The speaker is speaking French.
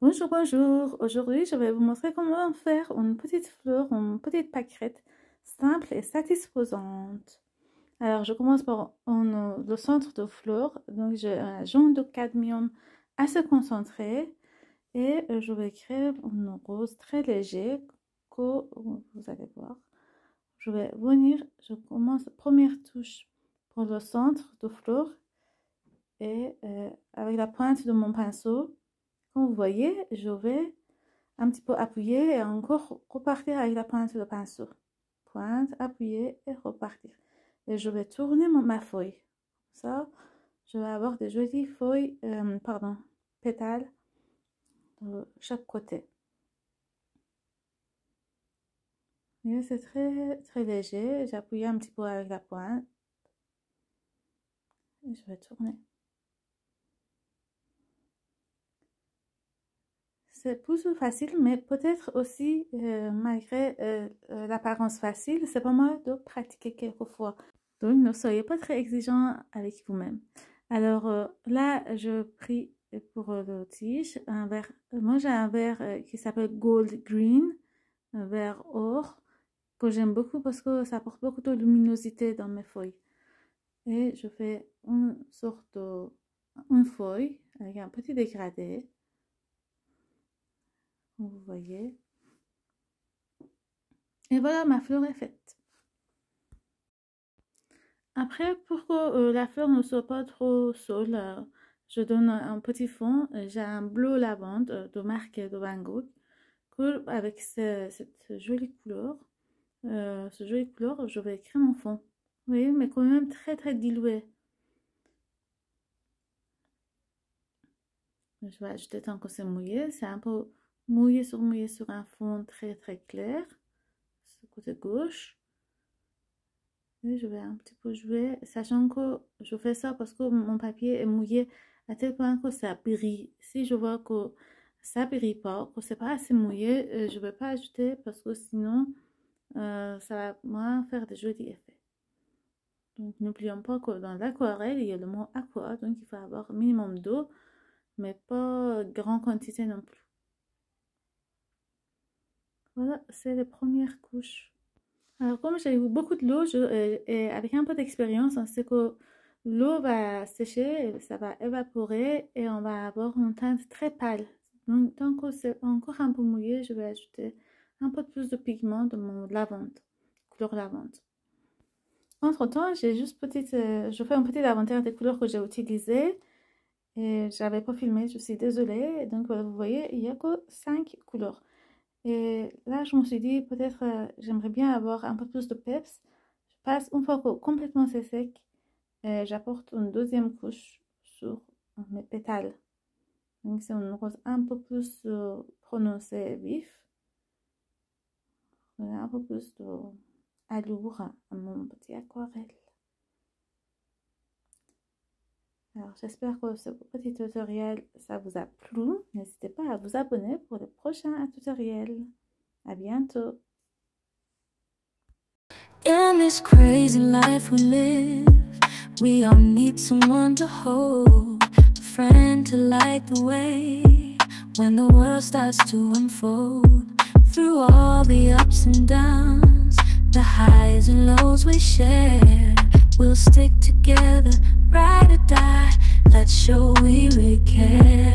Bonjour, bonjour. Aujourd'hui, je vais vous montrer comment faire une petite fleur, une petite pâquerette simple et satisfaisante. Alors, je commence par le centre de fleur. Donc, j'ai un jaune de cadmium assez concentré et je vais créer une rose très léger que vous allez voir. Je vais venir, je commence première touche pour le centre de fleur et avec la pointe de mon pinceau. Comme vous voyez, je vais un petit peu appuyer et encore repartir avec la pointe de pinceau. Pointe, appuyer et repartir. Et je vais tourner ma feuille. Ça, je vais avoir des jolies feuilles, pétales de chaque côté. Et c'est très léger. J'appuie un petit peu avec la pointe. Et je vais tourner. C'est plus facile, mais peut-être aussi, malgré l'apparence facile, c'est pas mal de pratiquer quelquefois. Donc, ne soyez pas très exigeant avec vous-même. Alors là, je pris pour le tige un verre. Moi, j'ai un verre qui s'appelle Gold Green, un verre or, que j'aime beaucoup parce que ça apporte beaucoup de luminosité dans mes feuilles. Et je fais une feuille avec un petit dégradé. Vous voyez. Et voilà, ma fleur est faite. Après, pour que la fleur ne soit pas trop seule, je donne un petit fond. J'ai un bleu lavande de marque de Van Gogh. Avec cette jolie couleur, je vais écrire mon fond. Vous voyez, mais quand même très dilué. Je vais ajouter tant que c'est mouillé. C'est un peu mouillé sur un fond très clair. Ce côté gauche. Et je vais un petit peu jouer, sachant que je fais ça parce que mon papier est mouillé à tel point que ça brille. Si je vois que ça brille pas, que c'est pas assez mouillé, je vais pas ajouter parce que sinon ça va moins faire de jolis effets. Donc n'oublions pas que dans l'aquarelle il y a le mot aqua, donc il faut avoir un minimum d'eau, mais pas grande quantité non plus. Voilà, c'est les premières couches. Alors, comme j'ai eu beaucoup de l'eau, et avec un peu d'expérience, on sait que l'eau va sécher, ça va évaporer et on va avoir une teinte très pâle. Donc, tant que c'est encore un peu mouillé, je vais ajouter un peu plus de pigment de mon lavande, couleur lavande. Entre-temps, je fais un petit inventaire des couleurs que j'ai utilisées et j'avais pas filmé, je suis désolée. Donc, vous voyez, il n'y a que 5 couleurs. Et là, je me suis dit, peut-être j'aimerais bien avoir un peu plus de peps. Je passe une fois que complètement c'est sec, j'apporte une deuxième couche sur mes pétales. Donc c'est une rose un peu plus prononcée, vif. Un peu plus d'allure à mon petit aquarelle. Alors j'espère que ce petit tutoriel, ça vous a plu. N'hésitez pas à vous abonner pour le prochain tutoriel. À bientôt. In this crazy life we live, we all need someone to hold, a friend to light the way when the world starts to unfold. Through all the ups and downs, the highs and lows we share, we'll stick together, ride or die, let's show we really care.